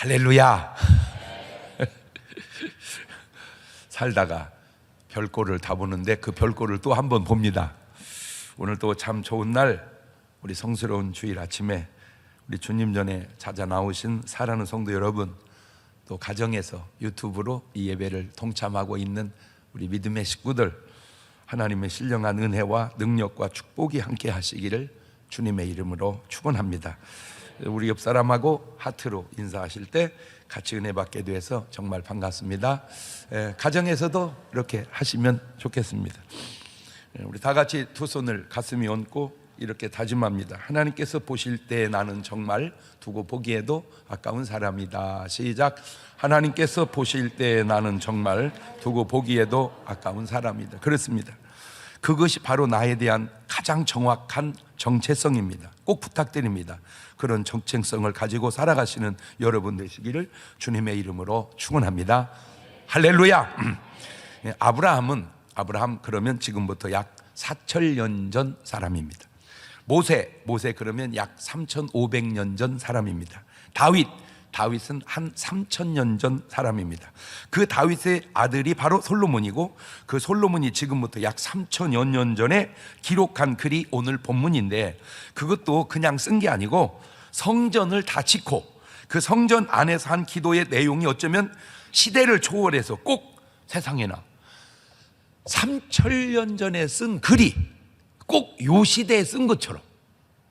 할렐루야. 살다가 별꼴을 다 보는데 그 별꼴을 또 한 번 봅니다. 오늘 또 참 좋은 날, 우리 성스러운 주일 아침에 우리 주님 전에 찾아 나오신 사랑하는 성도 여러분, 또 가정에서 유튜브로 이 예배를 동참하고 있는 우리 믿음의 식구들, 하나님의 신령한 은혜와 능력과 축복이 함께 하시기를 주님의 이름으로 축원합니다. 우리 옆 사람하고 하트로 인사하실 때 같이 은혜 받게 돼서 정말 반갑습니다. 가정에서도 이렇게 하시면 좋겠습니다. 우리 다 같이 두 손을 가슴에 얹고 이렇게 다짐합니다. 하나님께서 보실 때 나는 정말 두고 보기에도 아까운 사람이다. 시작. 하나님께서 보실 때 나는 정말 두고 보기에도 아까운 사람이다. 그렇습니다. 그것이 바로 나에 대한 가장 정확한 정체성입니다. 꼭 부탁드립니다. 그런 정체성을 가지고 살아가시는 여러분 되시기를 주님의 이름으로 축원합니다. 할렐루야. 아브라함 그러면 지금부터 약 4,000년 전 사람입니다. 모세 그러면 약 3,500년 전 사람입니다. 다윗은 한 3,000년 전 사람입니다. 그 다윗의 아들이 바로 솔로몬이고, 그 솔로몬이 지금부터 약 3,000여 년 전에 기록한 글이 오늘 본문인데, 그것도 그냥 쓴 게 아니고 성전을 다 짓고 그 성전 안에서 한 기도의 내용이 어쩌면 시대를 초월해서 꼭 세상에나 3,000년 전에 쓴 글이 꼭 요 시대에 쓴 것처럼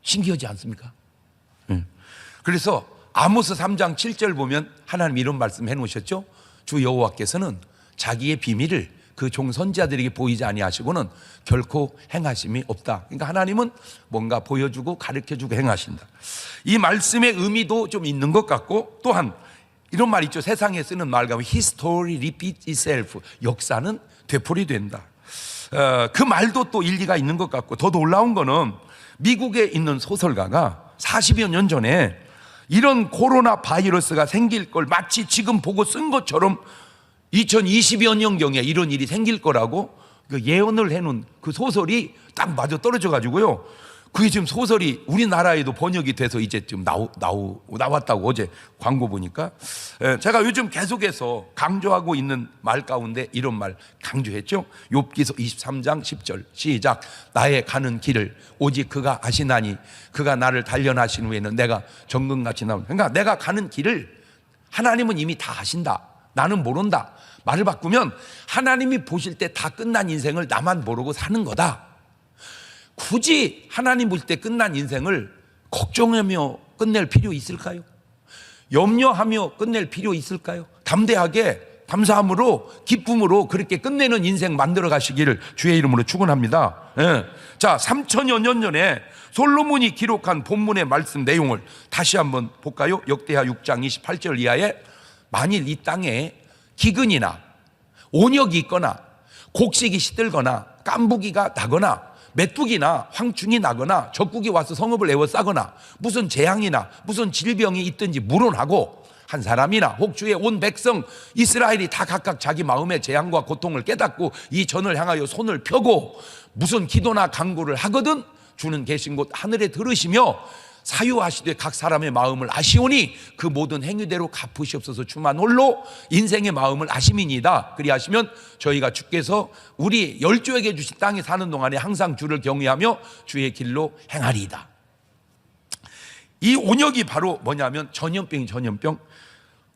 신기하지 않습니까? 그래서 아모스 3장 7절 보면 하나님 이런 말씀 해놓으셨죠. 주 여호와께서는 자기의 비밀을 그 종 선지자들에게 보이지 아니하시고는 결코 행하심이 없다. 그러니까 하나님은 뭔가 보여주고 가르쳐주고 행하신다. 이 말씀의 의미도 좀 있는 것 같고, 또한 이런 말 있죠. 세상에 쓰는 말 가면 History repeats itself. 역사는 되풀이된다. 그 말도 또 일리가 있는 것 같고, 더 놀라운 거는 미국에 있는 소설가가 40여 년 전에 이런 코로나 바이러스가 생길 걸 마치 지금 보고 쓴 것처럼 2020여 년경에 이런 일이 생길 거라고 예언을 해놓은 그 소설이 딱 맞아 떨어져 가지고요, 그게 지금 소설이 우리나라에도 번역이 돼서 이제 지금 나왔다고 어제 광고 보니까. 제가 요즘 계속해서 강조하고 있는 말 가운데 이런 말 강조했죠. 욥기서 23장 10절 시작. 나의 가는 길을 오직 그가 아시나니 그가 나를 단련하신 후에는 내가 정금같이 나온다. 그러니까 내가 가는 길을 하나님은 이미 다 아신다, 나는 모른다. 말을 바꾸면 하나님이 보실 때 다 끝난 인생을 나만 모르고 사는 거다. 굳이 하나님 볼 때 끝난 인생을 걱정하며 끝낼 필요 있을까요? 염려하며 끝낼 필요 있을까요? 담대하게 감사함으로 기쁨으로 그렇게 끝내는 인생 만들어 가시기를 주의 이름으로 축원합니다. 자, 3,000여 년 전에 솔로몬이 기록한 본문의 말씀 내용을 다시 한번 볼까요? 역대하 6장 28절 이하에 만일 이 땅에 기근이나 온역이 있거나 곡식이 시들거나 깐부기가 나거나 메뚜기나 황충이 나거나 적국이 와서 성읍을 에워싸거나 무슨 재앙이나 무슨 질병이 있든지 물어나고 한 사람이나 혹 주의 온 백성 이스라엘이 다 각각 자기 마음의 재앙과 고통을 깨닫고 이 전을 향하여 손을 펴고 무슨 기도나 간구를 하거든 주는 계신 곳 하늘에 들으시며 사유하시되 각 사람의 마음을 아시오니 그 모든 행위대로 갚으시옵소서. 주만 홀로 인생의 마음을 아심이니이다. 그리하시면 저희가 주께서 우리 열조에게 주신 땅에 사는 동안에 항상 주를 경외하며 주의 길로 행하리이다. 이 온역이 바로 뭐냐면 전염병.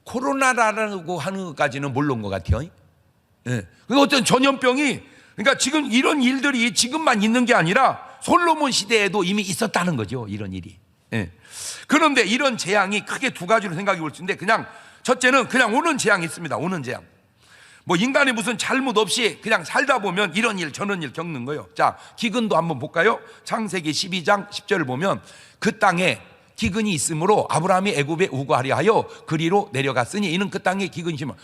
코로나라고 하는 것까지는 몰랐던 것 같아요. 그 어떤 전염병이, 그러니까 지금 이런 일들이 지금만 있는 게 아니라 솔로몬 시대에도 이미 있었다는 거죠. 이런 일이. 그런데 이런 재앙이 크게 두 가지로 생각해 볼 수 있는데, 그냥 첫째는 그냥 오는 재앙이 있습니다. 오는 재앙. 뭐 인간이 무슨 잘못 없이 그냥 살다 보면 이런 일 저런 일 겪는 거예요. 자, 기근도 한번 볼까요? 창세기 12장 10절을 보면 그 땅에 기근이 있으므로 아브라함이 애굽에 우거하려 하여 그리로 내려갔으니 이는 그 땅에 기근이 심하.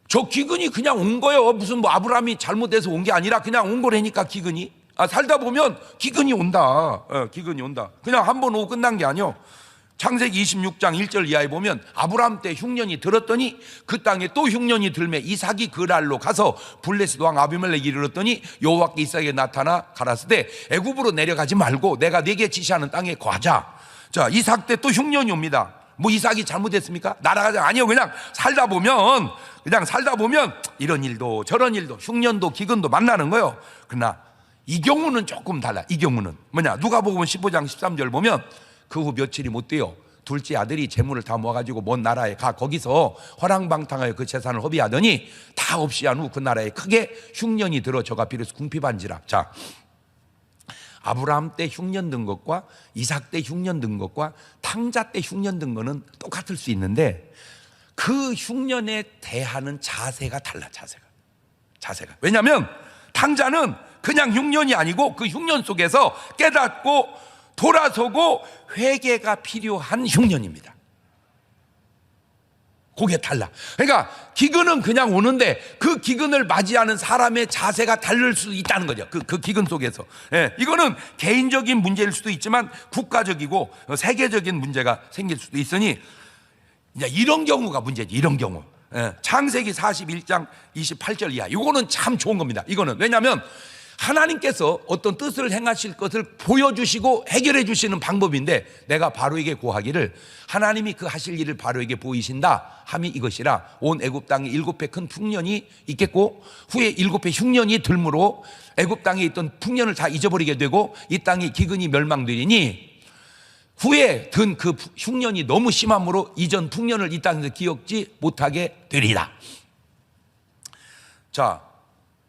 저 기근이 그냥 온 거예요. 무슨 뭐 아브라함이 잘못해서 온 게 아니라 그냥 온 거라니까. 기근이 살다 보면 기근이 온다. 기근이 온다. 그냥 한 번 오고 끝난 게 아니요. 창세기 26장 1절 이하에 보면 아브라함 때 흉년이 들었더니 그 땅에 또 흉년이 들매 이삭이 그랄로 가서 블레셋 왕 아비멜렉이 이르렀더니 여호와께 이삭에게 나타나 가라사대 애굽으로 내려가지 말고 내가 네게 지시하는 땅에 거하자. 자, 이삭 때 또 흉년이 옵니다. 뭐 이삭이 잘못했습니까? 날아가자. 아니요. 그냥 살다 보면 이런 일도 저런 일도 흉년도 기근도 만나는 거예요. 그러나 이 경우는 조금 달라. 이 경우는 뭐냐? 누가복음 15장 13절 보면 그 후 며칠이 못 돼요. 둘째 아들이 재물을 다 모아가지고 먼 나라에 가 거기서 허랑방탕하여 그 재산을 허비하더니 다 없이 한 후 그 나라에 크게 흉년이 들어 저가 비로소 궁핍한지라. 자, 아브라함 때 흉년 든 것과 이삭 때 흉년 든 것과 탕자 때 흉년 든 거는 똑같을 수 있는데 그 흉년에 대하는 자세가 달라. 자세가 왜냐하면 탕자는 그냥 흉년이 아니고 그 흉년 속에서 깨닫고 돌아서고 회개가 필요한 흉년입니다. 그게 달라. 그러니까 기근은 그냥 오는데 그 기근을 맞이하는 사람의 자세가 다를 수 있다는 거죠. 그 기근 속에서. 예, 이거는 개인적인 문제일 수도 있지만 국가적이고 세계적인 문제가 생길 수도 있으니 이제 이런 경우가 문제지. 이런 경우. 예, 창세기 41장 28절 이하. 이거는 참 좋은 겁니다. 이거는 왜냐하면 하나님께서 어떤 뜻을 행하실 것을 보여주시고 해결해 주시는 방법인데 내가 바로에게 고하기를 하나님이 그 하실 일을 바로에게 보이신다 함이 이것이라 온 애굽 땅에 7회 큰 풍년이 있겠고 후에 7회 흉년이 들므로 애굽 땅에 있던 풍년을 다 잊어버리게 되고 이 땅이 기근이 멸망되리니 후에 든 그 흉년이 너무 심함으로 이전 풍년을 이 땅에서 기억지 못하게 되리라. 자,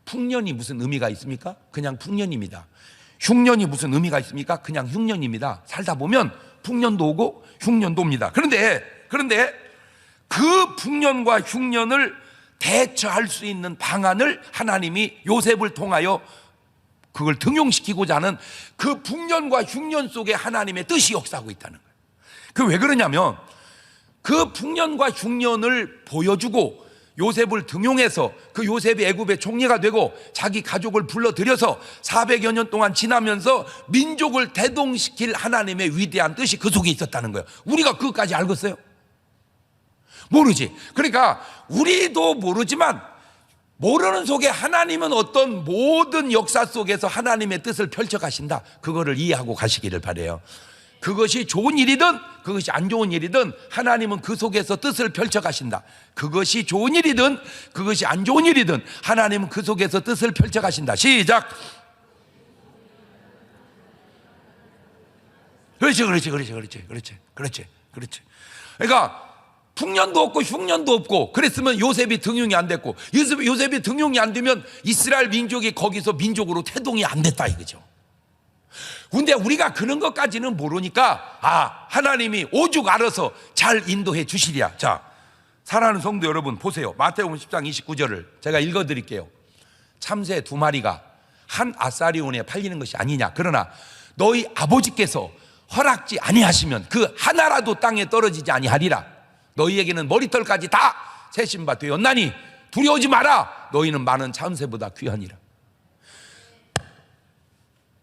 풍년이 무슨 의미가 있습니까? 그냥 풍년입니다. 흉년이 무슨 의미가 있습니까? 그냥 흉년입니다. 살다 보면 풍년도 오고 흉년도 옵니다. 그런데 그 풍년과 흉년을 대처할 수 있는 방안을 하나님이 요셉을 통하여 그걸 등용시키고자 하는 그 풍년과 흉년 속에 하나님의 뜻이 역사하고 있다는 거예요. 그 왜 그러냐면 그 풍년과 흉년을 보여주고 요셉을 등용해서 그 요셉이 애굽의 총리가 되고 자기 가족을 불러들여서 400여 년 동안 지나면서 민족을 대동시킬 하나님의 위대한 뜻이 그 속에 있었다는 거예요. 우리가 그것까지 알겠어요? 모르지. 그러니까 우리도 모르지만 모르는 속에 하나님은 어떤 모든 역사 속에서 하나님의 뜻을 펼쳐 가신다. 그거를 이해하고 가시기를 바라요. 그것이 좋은 일이든 그것이 안 좋은 일이든 하나님은 그 속에서 뜻을 펼쳐 가신다. 그것이 좋은 일이든 그것이 안 좋은 일이든 하나님은 그 속에서 뜻을 펼쳐 가신다. 시작. 그렇지. 그러니까 풍년도 없고 흉년도 없고 그랬으면 요셉이 등용이 안 됐고 요셉이 등용이 안 되면 이스라엘 민족이 거기서 민족으로 태동이 안 됐다 이거죠. 근데 우리가 그런 것까지는 모르니까 하나님이 오죽 알아서 잘 인도해 주시랴. 자, 사랑하는 성도 여러분 보세요. 마태복음 10장 29절을 제가 읽어드릴게요. 참새 2마리가 한 아사리온에 팔리는 것이 아니냐. 그러나 너희 아버지께서 허락지 아니하시면 그 하나라도 땅에 떨어지지 아니하리라. 너희에게는 머리털까지 다 세신 바 되었나니 두려워하지 마라. 너희는 많은 참새보다 귀하니라.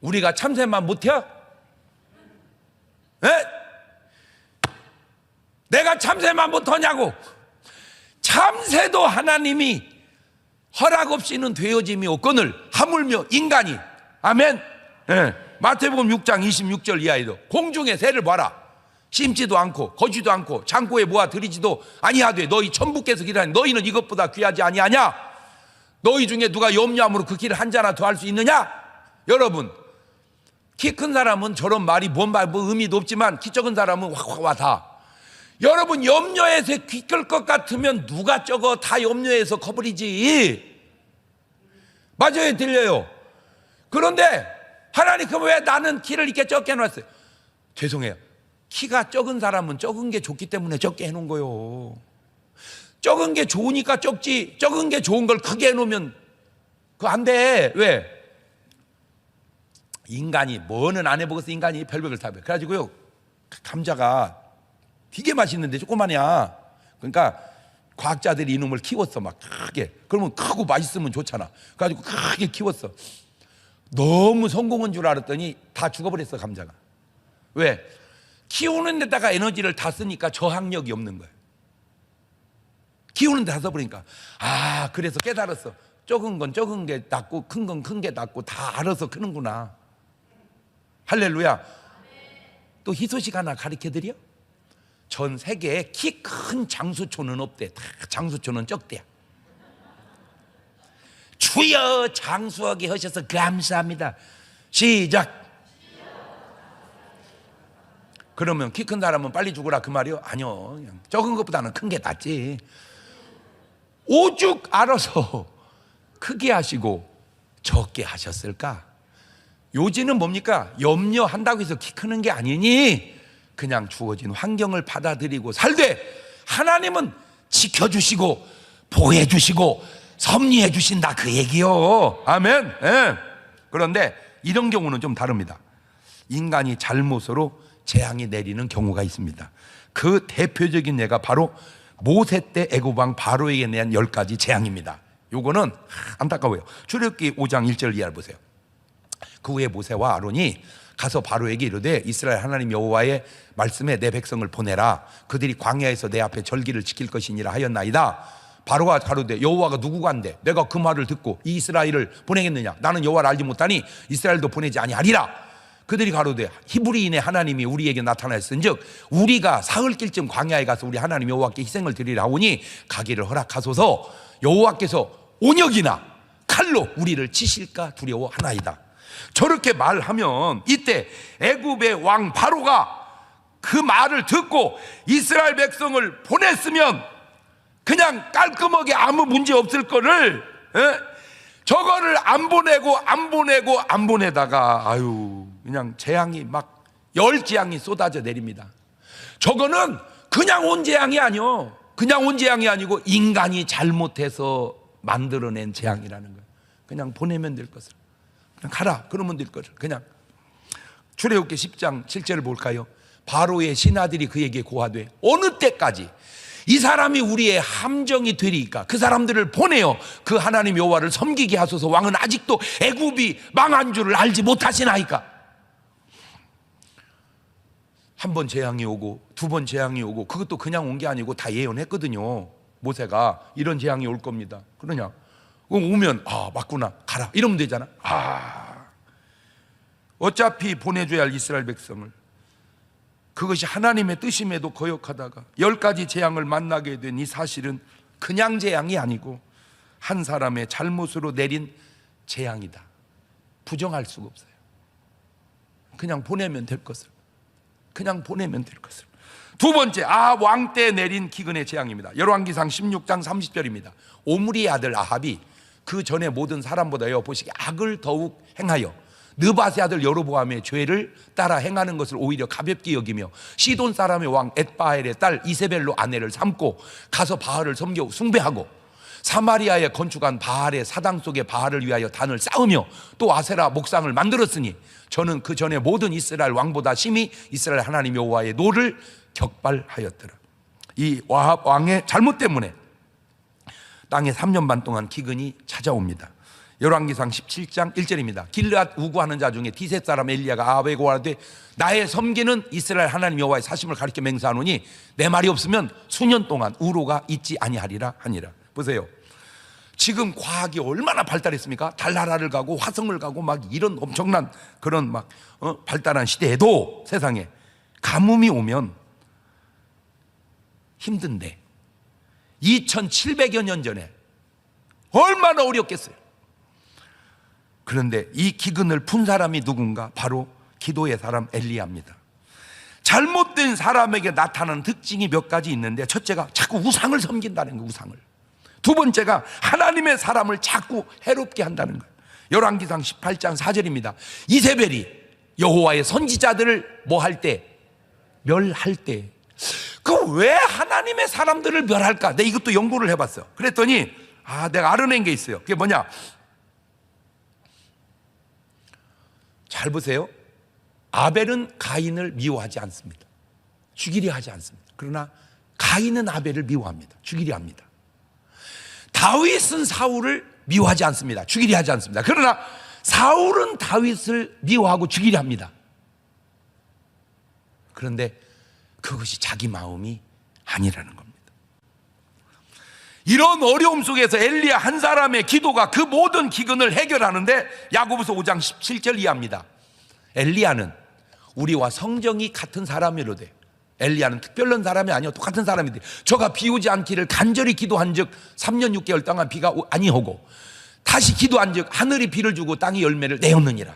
우리가 참새만 못해요? 에? 내가 참새만 못하냐고. 참새도 하나님이 허락 없이는 되어짐이 없거늘 하물며 인간이. 아멘. 예. 마태복음 6장 26절 이하에도 공중의 새를 봐라. 심지도 않고 거지도 않고 창고에 모아 들이지도 아니하되 너희 천부께서 기르하니 너희는 이것보다 귀하지 아니하냐? 너희 중에 누가 염려함으로 그 길을 한 자나 더 할 수 있느냐? 여러분, 키 큰 사람은 저런 말이 뭔 말, 뭐 의미도 없지만 키 작은 사람은 확 와다. 여러분, 염려해서 키 클 것 같으면 누가 적어? 다 염려해서 커버리지. 맞아요, 들려요. 그런데 하나님, 그럼 왜 나는 키를 이렇게 적게 해놨어요? 죄송해요. 키가 적은 사람은 적은 게 좋기 때문에 적게 해놓은 거요. 적은 게 좋으니까 적지. 적은 게 좋은 걸 크게 해놓으면 그거 안 돼. 왜? 인간이 뭐는 안 해보겠어. 인간이 별별 다 해. 그래가지고요, 감자가 되게 맛있는데 조그마냐. 그러니까 과학자들이 이놈을 키웠어. 막 크게. 그러면 크고 맛있으면 좋잖아. 그래가지고 크게 키웠어. 너무 성공한 줄 알았더니 다 죽어버렸어, 감자가. 왜? 키우는 데다가 에너지를 다 쓰니까 저항력이 없는 거예요. 키우는 데 다 써버리니까. 그래서 깨달았어. 적은 건 적은 게 낫고 큰 건 큰 게 낫고 다 알아서 크는구나. 할렐루야. 또 희소식 하나 가르쳐드려? 전 세계에 키 큰 장수초는 없대. 다 장수초는 적대야. 주여 장수하게 하셔서 감사합니다. 시작. 그러면 키 큰 사람은 빨리 죽으라 그 말이요? 아니요. 그냥 적은 것보다는 큰 게 낫지. 오죽 알아서 크게 하시고 적게 하셨을까? 요지는 뭡니까? 염려한다고 해서 키 크는 게 아니니 그냥 주어진 환경을 받아들이고 살되 하나님은 지켜주시고 보호해주시고 섭리해주신다 그 얘기요. 아멘. 예. 그런데 이런 경우는 좀 다릅니다. 인간이 잘못으로 재앙이 내리는 경우가 있습니다. 그 대표적인 예가 바로 모세 때 애굽 왕 바로에게 내한 10가지 재앙입니다. 요거는 안타까워요. 출애굽기 5장 1절 이하를 보세요. 그 후에 모세와 아론이 가서 바로에게 이르되 이스라엘 하나님 여호와의 말씀에 내 백성을 보내라. 그들이 광야에서 내 앞에 절기를 지킬 것이니라 하였나이다. 바로가 가로되 여호와가 누구가 한데 내가 그 말을 듣고 이 이스라엘을 보내겠느냐? 나는 여호와를 알지 못하니 이스라엘도 보내지 아니하리라. 그들이 가로되 히브리인의 하나님이 우리에게 나타나셨은즉 우리가 사흘길쯤 광야에 가서 우리 하나님 여호와께 희생을 드리라 하오니 가기를 허락하소서. 여호와께서 온역이나 칼로 우리를 치실까 두려워하나이다. 저렇게 말하면 이때 애굽의 왕 바로가 그 말을 듣고 이스라엘 백성을 보냈으면 그냥 깔끔하게 아무 문제 없을 거를 저거를 안 보내다가 아유 그냥 재앙이 막 열재앙이 쏟아져 내립니다. 저거는 그냥 온 재앙이 아니요. 그냥 온 재앙이 아니고 인간이 잘못해서 만들어낸 재앙이라는 거예요. 그냥 보내면 될 것을. 그냥 가라 그러면 될 것을. 그냥 출애굽기 10장 7절을 볼까요? 바로의 신하들이 그에게 고하되 어느 때까지 이 사람이 우리의 함정이 되리이까? 그 사람들을 보내어 그 하나님 여호와를 섬기게 하소서. 왕은 아직도 애굽이 망한 줄을 알지 못하시나이까? 한 번 재앙이 오고 두 번 재앙이 오고 그것도 그냥 온 게 아니고 다 예언했거든요. 모세가 이런 재앙이 올 겁니다. 그러냐? 오면 아 맞구나 가라 이러면 되잖아. 어차피 보내줘야 할 이스라엘 백성을 그것이 하나님의 뜻임에도 거역하다가 10가지 재앙을 만나게 된 이 사실은 그냥 재앙이 아니고 한 사람의 잘못으로 내린 재앙이다. 부정할 수가 없어요. 그냥 보내면 될 것을. 그냥 보내면 될 것을. 두 번째, 왕 때 내린 기근의 재앙입니다. 열왕기상 16장 30절입니다. 오므리의 아들 아합이 그 전에 모든 사람보다 보시기에 악을 더욱 행하여 느밧의 아들 여로보암의 죄를 따라 행하는 것을 오히려 가볍게 여기며 시돈 사람의 왕 엣바엘의 딸 이세벨로 아내를 삼고 가서 바알을 섬겨 숭배하고 사마리아에 건축한 바알의 사당 속에 바알을 위하여 단을 쌓으며 또 아세라 목상을 만들었으니 저는 그 전에 모든 이스라엘 왕보다 심히 이스라엘 하나님 여호와의 노를 격발하였더라. 이 아합 왕의 잘못 때문에 땅에 3년 반 동안 기근이 찾아옵니다. 열왕기상 17장 1절입니다. 길르앗 우구하는 자 중에 디셋 사람 엘리야가 아합에게 고하되 나의 섬기는 이스라엘 하나님 여호와의 사심을 가리켜 맹세하노니 내 말이 없으면 수년 동안 우로가 있지 아니하리라 하니라. 보세요. 지금 과학이 얼마나 발달했습니까? 달나라를 가고 화성을 가고 막 이런 엄청난 그런 막 발달한 시대에도 세상에 가뭄이 오면 힘든데 2700여 년 전에 얼마나 어렵겠어요. 그런데 이 기근을 푼 사람이 누군가? 바로 기도의 사람 엘리야입니다. 잘못된 사람에게 나타나는 특징이 몇 가지 있는데 첫째가 자꾸 우상을 섬긴다는 거예요. 우상을. 두 번째가 하나님의 사람을 자꾸 해롭게 한다는 거예요. 열왕기상 18장 4절입니다. 이세벨이 여호와의 선지자들을 뭐 할 때? 멸할 때. 그 왜 하나님의 사람들을 멸할까? 내가 이것도 연구를 해봤어. 그랬더니 내가 알아낸 게 있어요. 그게 뭐냐? 잘 보세요. 아벨은 가인을 미워하지 않습니다. 죽이려 하지 않습니다. 그러나 가인은 아벨을 미워합니다. 죽이려 합니다. 다윗은 사울을 미워하지 않습니다. 죽이려 하지 않습니다. 그러나 사울은 다윗을 미워하고 죽이려 합니다. 그런데 그것이 자기 마음이 아니라는 겁니다. 이런 어려움 속에서 엘리야 한 사람의 기도가 그 모든 기근을 해결하는데 야고보서 5장 17절 이하입니다. 엘리야는 우리와 성정이 같은 사람이로되 엘리야는 특별한 사람이 아니요, 똑같은 사람인데 저가 비 오지 않기를 간절히 기도한 즉 3년 6개월 동안 비가 아니오고 다시 기도한 즉 하늘이 비를 주고 땅이 열매를 내었느니라.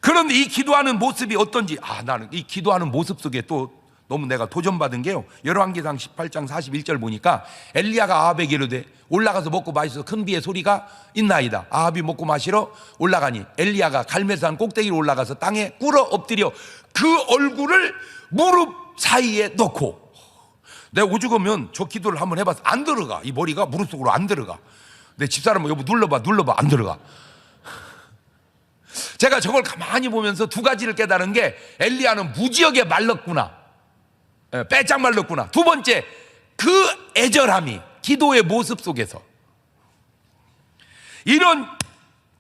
그런데 이 기도하는 모습이 어떤지, 나는 이 기도하는 모습 속에 또 너무 내가 도전받은 게요, 열왕기상 18장 41절 보니까 엘리야가 아합에게 이르되 올라가서 먹고 마시소 큰 비의 소리가 있나이다. 아합이 먹고 마시러 올라가니 엘리야가 갈멜산 꼭대기로 올라가서 땅에 꿇어 엎드려 그 얼굴을 무릎 사이에 넣고, 내가 오죽하면 저 기도를 한번 해봐서 안 들어가. 이 머리가 무릎 속으로 안 들어가. 내 집사람 여보 눌러봐 안 들어가. 제가 저걸 가만히 보면서 두 가지를 깨달은 게, 엘리야는 무지하게 말랐구나, 빼짝 말랐구나. 두 번째, 그 애절함이 기도의 모습 속에서, 이런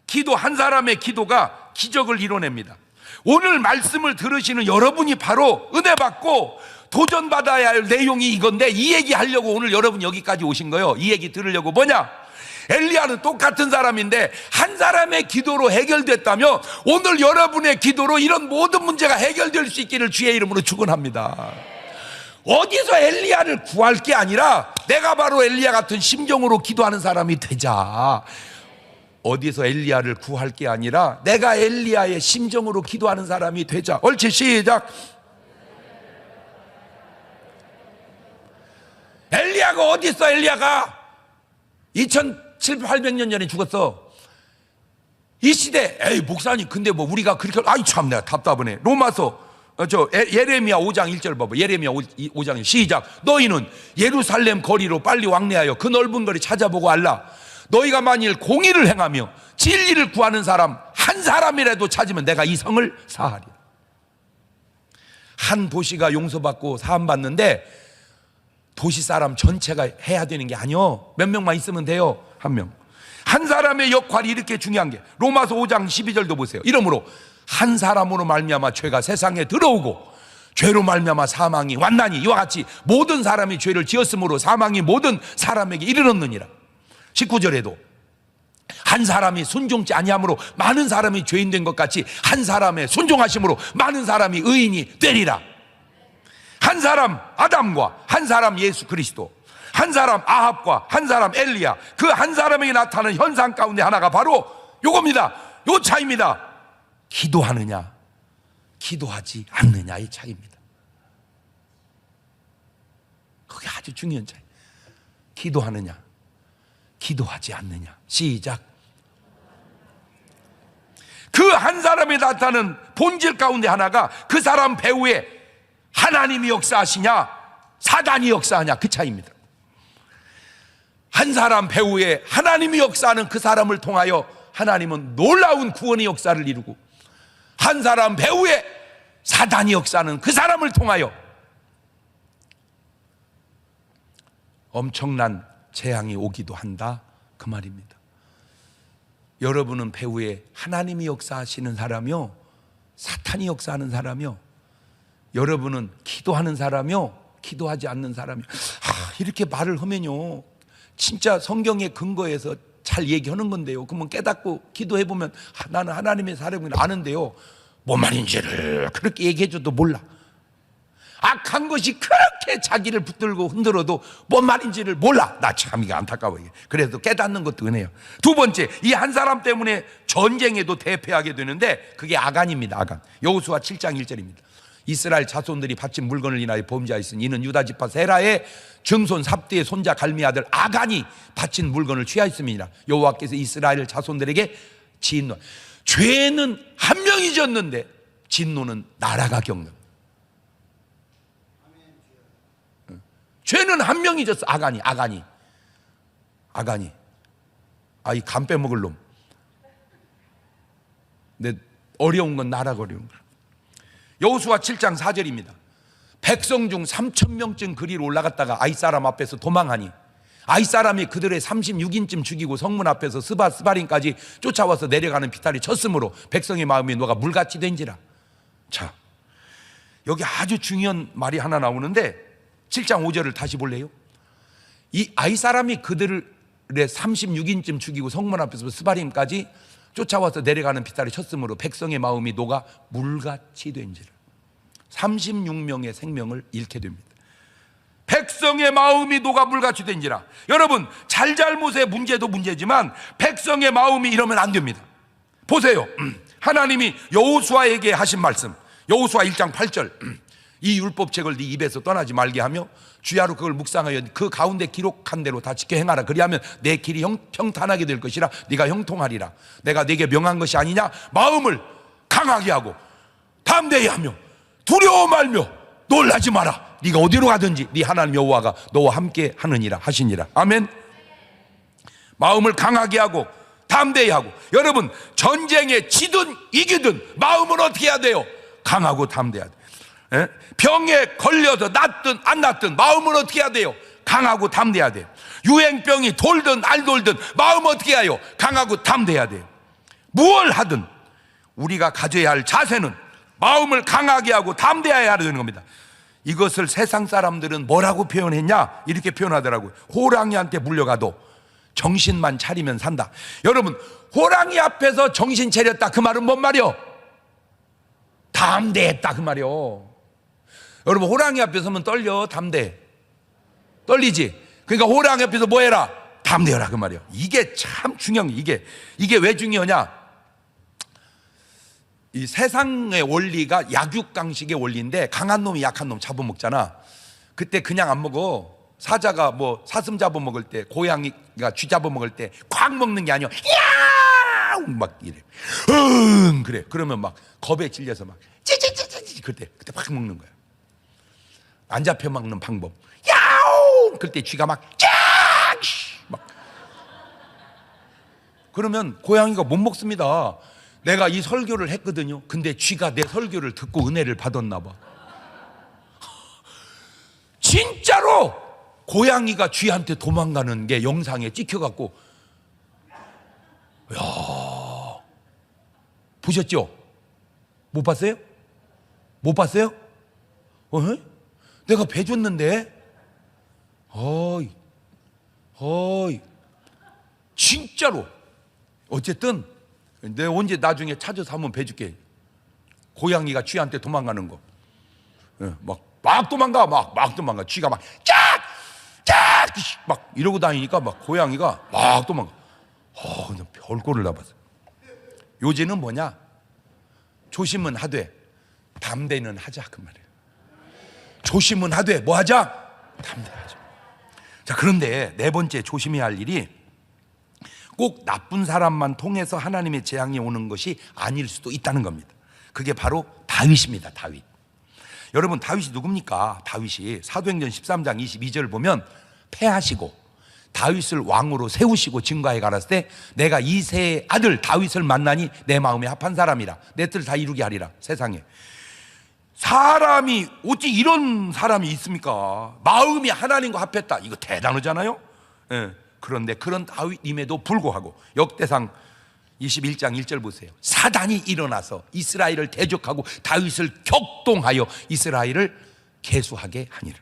기도, 한 사람의 기도가 기적을 이뤄냅니다. 오늘 말씀을 들으시는 여러분이 바로 은혜 받고 도전받아야 할 내용이 이건데, 이 얘기 하려고 오늘 여러분 여기까지 오신 거예요. 이 얘기 들으려고. 뭐냐? 엘리야는 똑같은 사람인데 한 사람의 기도로 해결됐다며 오늘 여러분의 기도로 이런 모든 문제가 해결될 수 있기를 주의 이름으로 축원합니다. 어디서 엘리야를 구할 게 아니라 내가 바로 엘리야 같은 심정으로 기도하는 사람이 되자. 어디서 엘리야를 구할 게 아니라 내가 엘리야의 심정으로 기도하는 사람이 되자. 옳지, 시작. 엘리야가 어디 있어? 엘리야가 2700~800년 전에 죽었어. 이 시대, 에이 목사님 근데 뭐 우리가 그렇게, 아이 참 내가 답답하네. 로마서 예레미야 5장 1절 봐봐. 예레미야 5장 시작. 너희는 예루살렘 거리로 빨리 왕래하여 그 넓은 거리 찾아보고 알라. 너희가 만일 공의를 행하며 진리를 구하는 사람 한 사람이라도 찾으면 내가 이 성을 사하리라. 한 도시가 용서받고 사함받는데 도시 사람 전체가 해야 되는 게 아니요, 몇 명만 있으면 돼요. 한 명. 한 사람의 역할이 이렇게 중요한 게, 로마서 5장 12절도 보세요. 이러므로 한 사람으로 말미암아 죄가 세상에 들어오고 죄로 말미암아 사망이 왔나니 이와 같이 모든 사람이 죄를 지었으므로 사망이 모든 사람에게 이르렀느니라. 19절에도 한 사람이 순종치 아니함으로 많은 사람이 죄인 된 것 같이 한 사람의 순종하심으로 많은 사람이 의인이 되리라. 한 사람 아담과 한 사람 예수 그리스도, 한 사람 아합과 한 사람 엘리야, 그 한 사람에게 나타나는 현상 가운데 하나가 바로 요겁니다. 요 차이입니다. 기도하느냐 기도하지 않느냐의 차이입니다. 그게 아주 중요한 차이. 기도하느냐 기도하지 않느냐. 시작. 그 한 사람에 나타나는 본질 가운데 하나가 그 사람 배후에 하나님이 역사하시냐 사단이 역사하냐, 그 차이입니다. 한 사람 배후에 하나님이 역사하는 그 사람을 통하여 하나님은 놀라운 구원의 역사를 이루고, 한 사람 배후에 사단이 역사하는 그 사람을 통하여 엄청난 재앙이 오기도 한다, 그 말입니다. 여러분은 배후에 하나님이 역사하시는 사람이요 사탄이 역사하는 사람이요, 여러분은 기도하는 사람이요 기도하지 않는 사람이요. 이렇게 말을 하면요 진짜 성경의 근거에서 잘 얘기하는 건데요, 그러면 깨닫고 기도해보면 나는 하나님의 사람을 아는데요, 뭔 말인지를 그렇게 얘기해줘도 몰라. 악한 것이 그렇게 자기를 붙들고 흔들어도 뭔 말인지를 몰라. 나 참 이게 안타까워. 그래도 깨닫는 것도 은혜요. 두 번째, 이 한 사람 때문에 전쟁에도 대패하게 되는데 그게 아간입니다. 아간. 여호수아 7장 1절입니다. 이스라엘 자손들이 바친 물건을 인하여 범죄하였으니 이는 유다 지파 세라의 증손 삽디의 손자 갈미 아들 아간이 바친 물건을 취하였음이니라. 여호와께서 이스라엘 자손들에게 진노. 죄는 한 명이 졌는데 진노는 나라가 겪는. 죄는 한 명이 졌어. 아간이. 이 간 빼먹을 놈. 근데 어려운 건 나라가 어려운 거야. 여호수아 7장 4절입니다. 백성 중 3,000명쯤 그리로 올라갔다가 아이사람 앞에서 도망하니 아이사람이 그들의 36인쯤 죽이고 성문 앞에서 스바림까지 쫓아와서 내려가는 비탈이 쳤으므로 백성의 마음이 너가 물같이 된지라. 자, 여기 아주 중요한 말이 하나 나오는데 7장 5절을 다시 볼래요? 이 아이사람이 그들의 36인쯤 죽이고 성문 앞에서 36명의 생명을 잃게 됩니다. 백성의 마음이 녹아 불같이 된지라. 여러분, 잘잘못의 문제도 문제지만 백성의 마음이 이러면 안 됩니다. 보세요. 하나님이 여호수아에게 하신 말씀, 여호수아 1장 8절. 이 율법책을 네 입에서 떠나지 말게 하며 주야로 그걸 묵상하여 그 가운데 기록한 대로 다 지켜 행하라. 그리하면 내 길이 평탄하게 될 것이라. 네가 형통하리라. 내가 네게 명한 것이 아니냐. 마음을 강하게 하고 담대히 하며 두려워 말며 놀라지 마라. 네가 어디로 가든지 네 하나님 여호와가 너와 함께 하느니라 하시니라. 아멘. 마음을 강하게 하고 담대히 하고. 여러분, 전쟁에 지든 이기든 마음은 어떻게 해야 돼요? 강하고 담대해야 돼요. 예? 병에 걸려서 낫든 안 낫든 마음은 어떻게 해야 돼요? 강하고 담대해야 돼요. 유행병이 돌든 안 돌든 마음은 어떻게 해요? 강하고 담대해야 돼요. 무엇을 하든 우리가 가져야 할 자세는 마음을 강하게 하고 담대해야 되는 겁니다. 이것을 세상 사람들은 뭐라고 표현했냐? 이렇게 표현하더라고요. 호랑이한테 물려가도 정신만 차리면 산다. 여러분, 호랑이 앞에서 정신 차렸다, 그 말은 뭔 말이요? 담대했다, 그 말이요. 여러분, 호랑이 앞에 서면 떨려, 담대? 떨리지? 그러니까 호랑이 앞에서 뭐 해라? 담대해라, 그 말이요. 이게 참 중요한 게, 이게 왜 중요하냐? 이 세상의 원리가 약육강식의 원리인데, 강한 놈이 약한 놈 잡아먹잖아. 그때 그냥 안 먹어. 사자가 뭐 사슴 잡아먹을 때, 고양이가 쥐 잡아먹을 때 콱 먹는 게 아니야. 야! 막 이래. 그래. 그러면 막 겁에 질려서 막 찌찌찌찌 그때 팍 먹는 거야. 안 잡혀 먹는 방법. 야옹! 그때 쥐가 막 쫙! 막. 그러면 고양이가 못 먹습니다. 내가 이 설교를 했거든요. 근데 쥐가 내 설교를 듣고 은혜를 받았나 봐. 진짜로 고양이가 쥐한테 도망가는 게 영상에 찍혀갖고, 야, 보셨죠? 못 봤어요? 못 봤어요? 내가 배 줬는데, 진짜로. 어쨌든 내가 언제 나중에 찾아서 한번 배 줄게. 고양이가 쥐한테 도망가는 거. 막 도망가, 막 도망가. 쥐가 막 쫙! 막 이러고 다니니까 막 고양이가 막 도망가. 별꼴을 다 봤어. 요지는 뭐냐? 조심은 하되 담대는 하자, 그 말이에요. 조심은 하되 뭐 하자? 담대하자. 자, 그런데 네 번째 조심해야 할 일이, 꼭 나쁜 사람만 통해서 하나님의 재앙이 오는 것이 아닐 수도 있다는 겁니다. 그게 바로 다윗입니다. 다윗. 여러분, 다윗이 누굽니까? 다윗이 사도행전 13장 22절을 보면 패하시고 다윗을 왕으로 세우시고 증거해 가랐을 때, 내가 이새의 아들 다윗을 만나니 내 마음에 합한 사람이라, 내 뜻을 다 이루게 하리라. 세상에 사람이 어찌 이런 사람이 있습니까? 마음이 하나님과 합했다. 이거 대단하잖아요. 그런데 그런 다윗임에도 불구하고 역대상 21장 1절 보세요. 사단이 일어나서 이스라엘을 대적하고 다윗을 격동하여 이스라엘을 계수하게 하니라.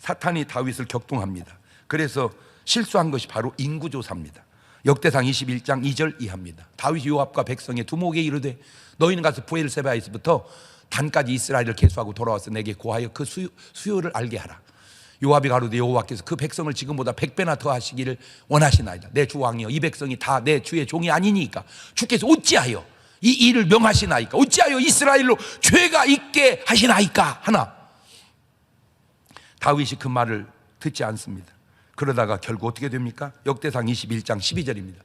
사탄이 다윗을 격동합니다. 그래서 실수한 것이 바로 인구조사입니다. 역대상 21장 2절 이하입니다. 다윗이 요압과 백성의 두목에 이르되, 너희는 가서 브엘세바에서부터 단까지 이스라엘을 계수하고 돌아와서 내게 고하여 그 수요를 알게 하라. 요압이 가로되, 여호와께서 그 백성을 지금보다 100배나 더 하시기를 원하시나이다. 내 주 왕이여, 이 백성이 다 내 주의 종이 아니니까 주께서 어찌하여 이 일을 명하시나이까? 어찌하여 이스라엘로 죄가 있게 하시나이까? 하나. 다윗이 그 말을 듣지 않습니다. 그러다가 결국 어떻게 됩니까? 역대상 21장 12절입니다.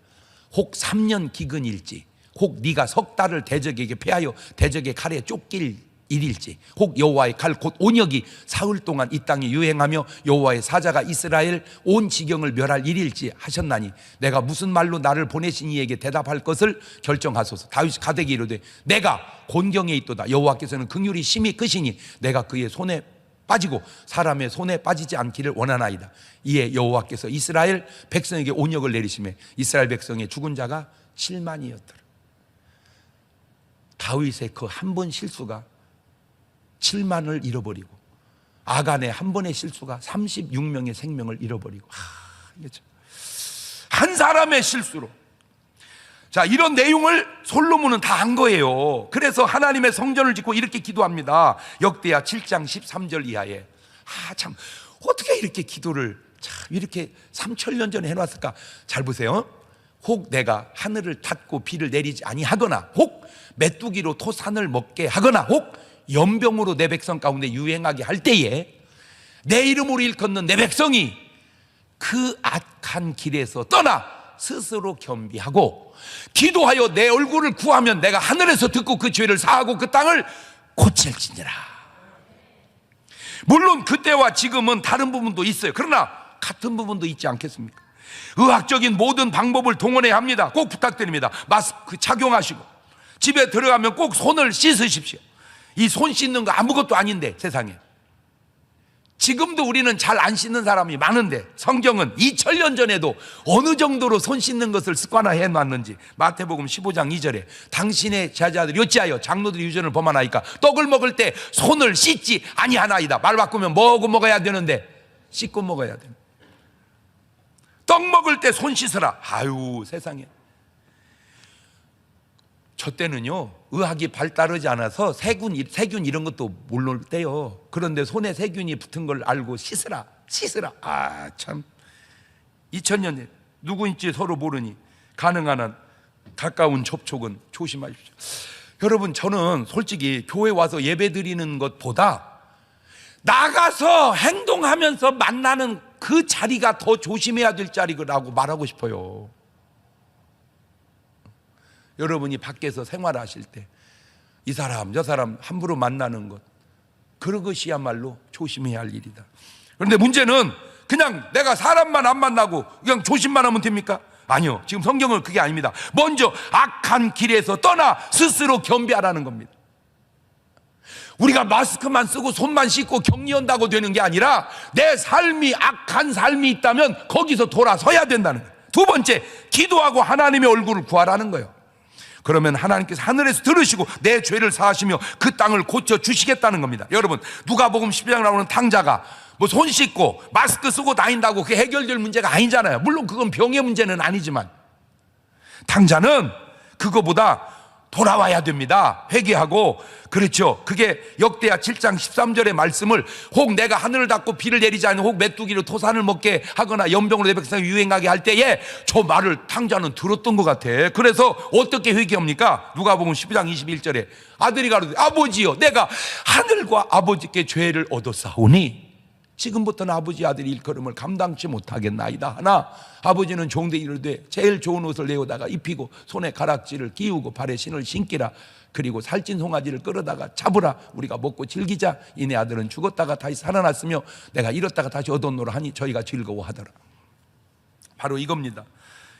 혹 3년 기근일지, 혹 네가 석 달을 대적에게 패하여 대적의 칼에 쫓길 일일지, 혹 여호와의 칼 곧 온역이 사흘 동안 이 땅에 유행하며 여호와의 사자가 이스라엘 온 지경을 멸할 일일지 하셨나니, 내가 무슨 말로 나를 보내신 이에게 대답할 것을 결정하소서. 다윗이 가되게 이르되, 내가 곤경에 있도다. 여호와께서는 긍휼이 심히 크시니 내가 그의 손에 빠지고 사람의 손에 빠지지 않기를 원하나이다. 이에 여호와께서 이스라엘 백성에게 온역을 내리시매 이스라엘 백성의 죽은 자가 7만이었더라. 다윗의 그 한 번 실수가 7만을 잃어버리고, 아간의 한 번의 실수가 36명의 생명을 잃어버리고, 한 사람의 실수로 자, 이런 내용을 솔로몬은 다 한 거예요. 그래서 하나님의 성전을 짓고 이렇게 기도합니다. 역대하 7장 13절 이하에. 참 어떻게 이렇게 기도를 참 이렇게 3000년 전에 해놨을까? 잘 보세요. 혹 내가 하늘을 닫고 비를 내리지 아니하거나, 혹 메뚜기로 토산을 먹게 하거나, 혹 연병으로 내 백성 가운데 유행하게 할 때에 내 이름으로 일컫는 내 백성이 그 악한 길에서 떠나 스스로 겸비하고 기도하여 내 얼굴을 구하면 내가 하늘에서 듣고 그 죄를 사하고 그 땅을 고칠지니라. 물론 그때와 지금은 다른 부분도 있어요. 그러나 같은 부분도 있지 않겠습니까? 의학적인 모든 방법을 동원해야 합니다. 꼭 부탁드립니다. 마스크 착용하시고 집에 들어가면 꼭 손을 씻으십시오. 이 손 씻는 거 아무것도 아닌데 세상에. 지금도 우리는 잘 안 씻는 사람이 많은데 성경은 2000년 전에도 어느 정도로 손 씻는 것을 습관화해 놨는지 마태복음 15장 2절에 당신의 제자들이 어찌하여 장로들이 유전을 범하나이까 떡을 먹을 때 손을 씻지 아니하나이다. 말 바꾸면 뭐하고 먹어야 되는데 씻고 먹어야 됩니다. 떡 먹을 때 손 씻으라. 아유 세상에. 저 때는요 의학이 발달하지 않아서 세균 이런 것도 모를 때요. 그런데 손에 세균이 붙은 걸 알고 씻으라. 참 2000년 누구인지 서로 모르니 가능한 한 가까운 접촉은 조심하십시오. 여러분, 저는 솔직히 교회 와서 예배 드리는 것보다 나가서 행동하면서 만나는 그 자리가 더 조심해야 될 자리라고 말하고 싶어요. 여러분이 밖에서 생활하실 때 이 사람 저 사람 함부로 만나는 것, 그것이야말로 조심해야 할 일이다. 그런데 문제는 그냥 내가 사람만 안 만나고 그냥 조심만 하면 됩니까? 아니요, 지금 성경은 그게 아닙니다. 먼저 악한 길에서 떠나 스스로 겸비하라는 겁니다. 우리가 마스크만 쓰고 손만 씻고 격리한다고 되는 게 아니라 내 삶이 악한 삶이 있다면 거기서 돌아서야 된다는 거예요. 두 번째, 기도하고 하나님의 얼굴을 구하라는 거예요. 그러면 하나님께서 하늘에서 들으시고 내 죄를 사하시며 그 땅을 고쳐주시겠다는 겁니다. 여러분, 누가복음 10장 나오는 탕자가 뭐 손 씻고 마스크 쓰고 다닌다고 그게 해결될 문제가 아니잖아요. 물론 그건 병의 문제는 아니지만 탕자는 그거보다 돌아와야 됩니다. 회개하고. 그렇죠. 그게 역대하 7장 13절의 말씀을 혹 내가 하늘을 닫고 비를 내리지 않으면 혹 메뚜기로 토산을 먹게 하거나 연병으로 내 백성이 유행하게 할 때에 저 말을 탕자는 들었던 것 같아. 그래서 어떻게 회개합니까? 누가복음 12장 21절에 아들이 가로되 아버지여 내가 하늘과 아버지께 죄를 얻었사오니 지금부터는 아버지 아들이 일컬음을 감당치 못하겠나이다 하나 아버지는 종대 이르되 제일 좋은 옷을 내어다가 입히고 손에 가락지를 끼우고 발에 신을 신기라. 그리고 살찐 송아지를 끌어다가 잡으라. 우리가 먹고 즐기자. 이내 아들은 죽었다가 다시 살아났으며 내가 잃었다가 다시 얻었노라 하니 저희가 즐거워하더라. 바로 이겁니다.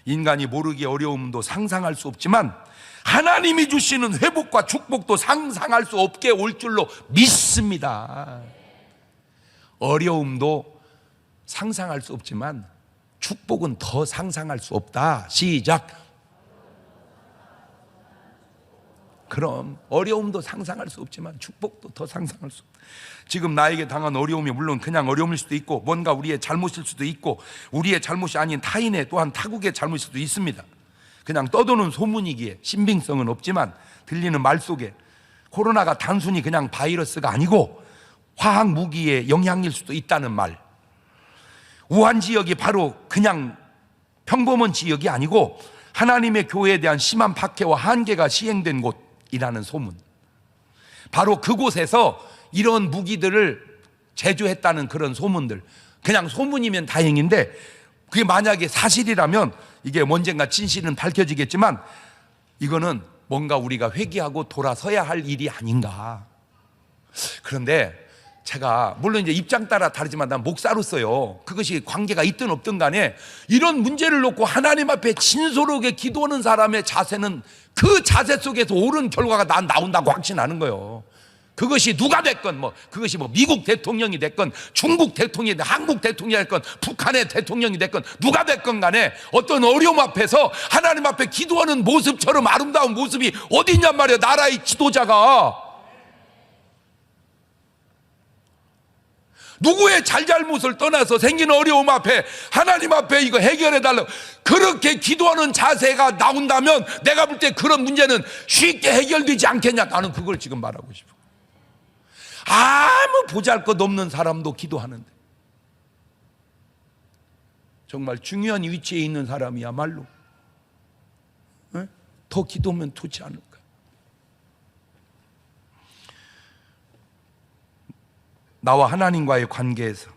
인간이 모르기 어려움도 상상할 수 없지만 하나님이 주시는 회복과 축복도 상상할 수 없게 올 줄로 믿습니다. 어려움도 상상할 수 없지만 축복은 더 상상할 수 없다. 시작. 그럼 어려움도 상상할 수 없지만 축복도 더 상상할 수 없다. 지금 나에게 당한 어려움이 물론 그냥 어려움일 수도 있고 뭔가 우리의 잘못일 수도 있고 우리의 잘못이 아닌 타인의 또한 타국의 잘못일 수도 있습니다. 그냥 떠도는 소문이기에 신빙성은 없지만 들리는 말 속에 코로나가 단순히 그냥 바이러스가 아니고 화학 무기의 영향일 수도 있다는 말, 우한 지역이 바로 그냥 평범한 지역이 아니고 하나님의 교회에 대한 심한 박해와 한계가 시행된 곳이라는 소문, 바로 그곳에서 이런 무기들을 제조했다는 그런 소문들, 그냥 소문이면 다행인데 그게 만약에 사실이라면 이게 언젠가 진실은 밝혀지겠지만 이거는 뭔가 우리가 회개하고 돌아서야 할 일이 아닌가. 그런데 제가 물론 이제 입장 따라 다르지만 난 목사로서요, 그것이 관계가 있든 없든 간에 이런 문제를 놓고 하나님 앞에 진솔하게 기도하는 사람의 자세는 그 자세 속에서 옳은 결과가 난 나온다고 확신하는 거예요. 그것이 누가 됐건 그것이 미국 대통령이 됐건 중국 대통령이 됐건 한국 대통령이 됐건 북한의 대통령이 됐건 누가 됐건 간에 어떤 어려움 앞에서 하나님 앞에 기도하는 모습처럼 아름다운 모습이 어디 있냔 말이에요. 나라의 지도자가 누구의 잘잘못을 떠나서 생긴 어려움 앞에 하나님 앞에 이거 해결해 달라고 그렇게 기도하는 자세가 나온다면 내가 볼 때 그런 문제는 쉽게 해결되지 않겠냐. 나는 그걸 지금 말하고 싶어. 아무 보잘것없는 사람도 기도하는데 정말 중요한 위치에 있는 사람이야말로 더 기도하면 좋지 않을까. 나와 하나님과의 관계에서,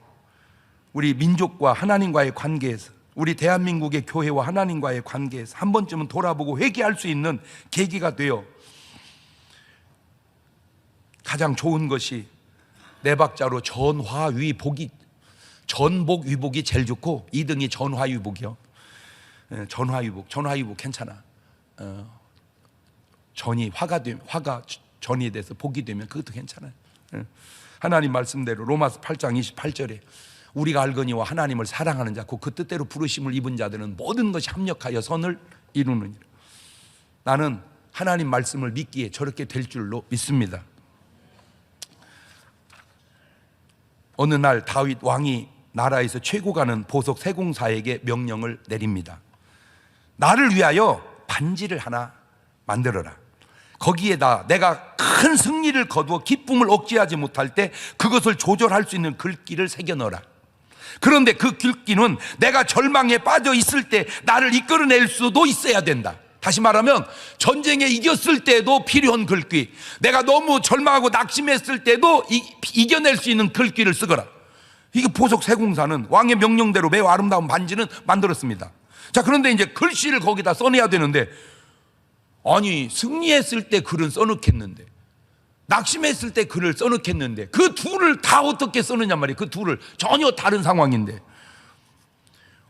우리 민족과 하나님과의 관계에서, 우리 대한민국의 교회와 하나님과의 관계에서 한 번쯤은 돌아보고 회개할 수 있는 계기가 되어 가장 좋은 것이 네 박자로 전화위복이, 전복위복이 제일 좋고 2등이 전화위복이요. 전화위복 괜찮아. 전이 화가 되면, 화가 전이 돼서 복이 되면 그것도 괜찮아요. 하나님 말씀대로 로마서 8장 28절에 우리가 알거니와 하나님을 사랑하는 자 곧 그 뜻대로 부르심을 입은 자들은 모든 것이 합력하여 선을 이루느니라. 나는 하나님 말씀을 믿기에 저렇게 될 줄로 믿습니다. 어느 날 다윗 왕이 나라에서 최고가는 보석 세공사에게 명령을 내립니다. 나를 위하여 반지를 하나 만들어라. 거기에다 내가 큰 승리를 거두어 기쁨을 억제하지 못할 때 그것을 조절할 수 있는 글귀를 새겨 넣어라. 그런데 그 글귀는 내가 절망에 빠져 있을 때 나를 이끌어낼 수도 있어야 된다. 다시 말하면 전쟁에 이겼을 때도 필요한 글귀, 내가 너무 절망하고 낙심했을 때도 이겨낼 수 있는 글귀를 쓰거라. 이게 보석 세공사는 왕의 명령대로 매우 아름다운 반지는 만들었습니다. 자, 그런데 이제 글씨를 거기다 써내야 되는데, 아니 승리했을 때 글은 써놓겠는데 낙심했을 때 글을 써놓겠는데 그 둘을 다 어떻게 써느냐 말이에요. 그 둘을 전혀 다른 상황인데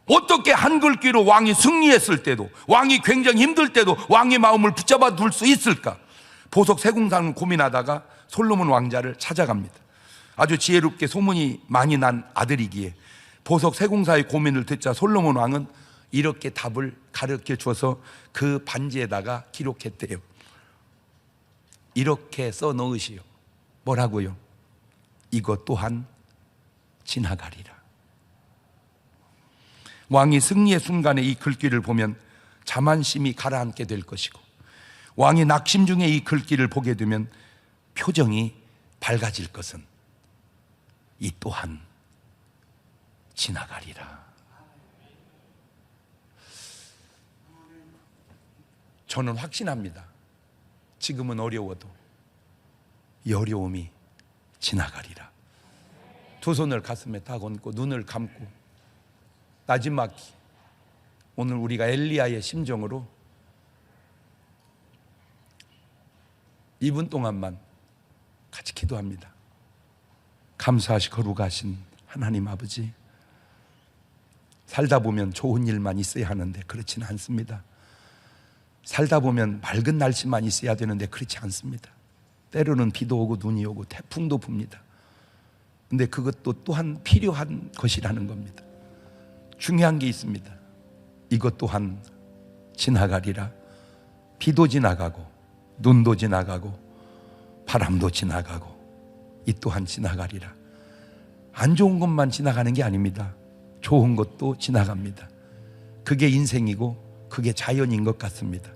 어떻게 한글귀로 왕이 승리했을 때도, 왕이 굉장히 힘들 때도 왕의 마음을 붙잡아 둘 수 있을까? 보석 세공사는 고민하다가 솔로몬 왕자를 찾아갑니다. 아주 지혜롭게 소문이 많이 난 아들이기에 보석 세공사의 고민을 듣자 솔로몬 왕은 이렇게 답을 가르쳐 줘서 그 반지에다가 기록했대요. 이렇게 써 넣으시오. 뭐라고요? 이것 또한 지나가리라. 왕이 승리의 순간에 이 글귀를 보면 자만심이 가라앉게 될 것이고, 왕이 낙심 중에 이 글귀를 보게 되면 표정이 밝아질 것은 이 또한 지나가리라. 저는 확신합니다. 지금은 어려워도 이 어려움이 지나가리라. 두 손을 가슴에 딱 얹고 눈을 감고 나지막히 오늘 우리가 엘리야의 심정으로 2분 동안만 같이 기도합니다. 감사하시고 거룩하신 하나님 아버지, 살다 보면 좋은 일만 있어야 하는데 그렇지는 않습니다. 살다 보면 맑은 날씨만 있어야 되는데 그렇지 않습니다. 때로는 비도 오고 눈이 오고 태풍도 붑니다. 근데 그것도 또한 필요한 것이라는 겁니다. 중요한 게 있습니다. 이것 또한 지나가리라. 비도 지나가고 눈도 지나가고 바람도 지나가고 이 또한 지나가리라. 안 좋은 것만 지나가는 게 아닙니다. 좋은 것도 지나갑니다. 그게 인생이고 그게 자연인 것 같습니다.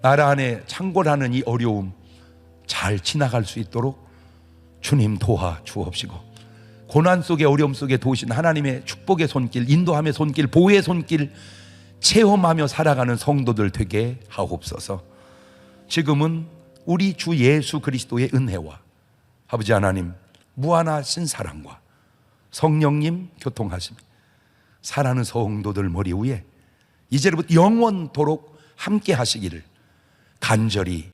나라 안에 창궐하는 이 어려움 잘 지나갈 수 있도록 주님 도와 주옵시고, 고난 속에 어려움 속에 도우신 하나님의 축복의 손길, 인도함의 손길, 보호의 손길 체험하며 살아가는 성도들 되게 하옵소서. 지금은 우리 주 예수 그리스도의 은혜와 아버지 하나님 무한하신 사랑과 성령님 교통하심 사랑하는 성도들 머리 위에 이제부터 영원토록 함께 하시기를 간절히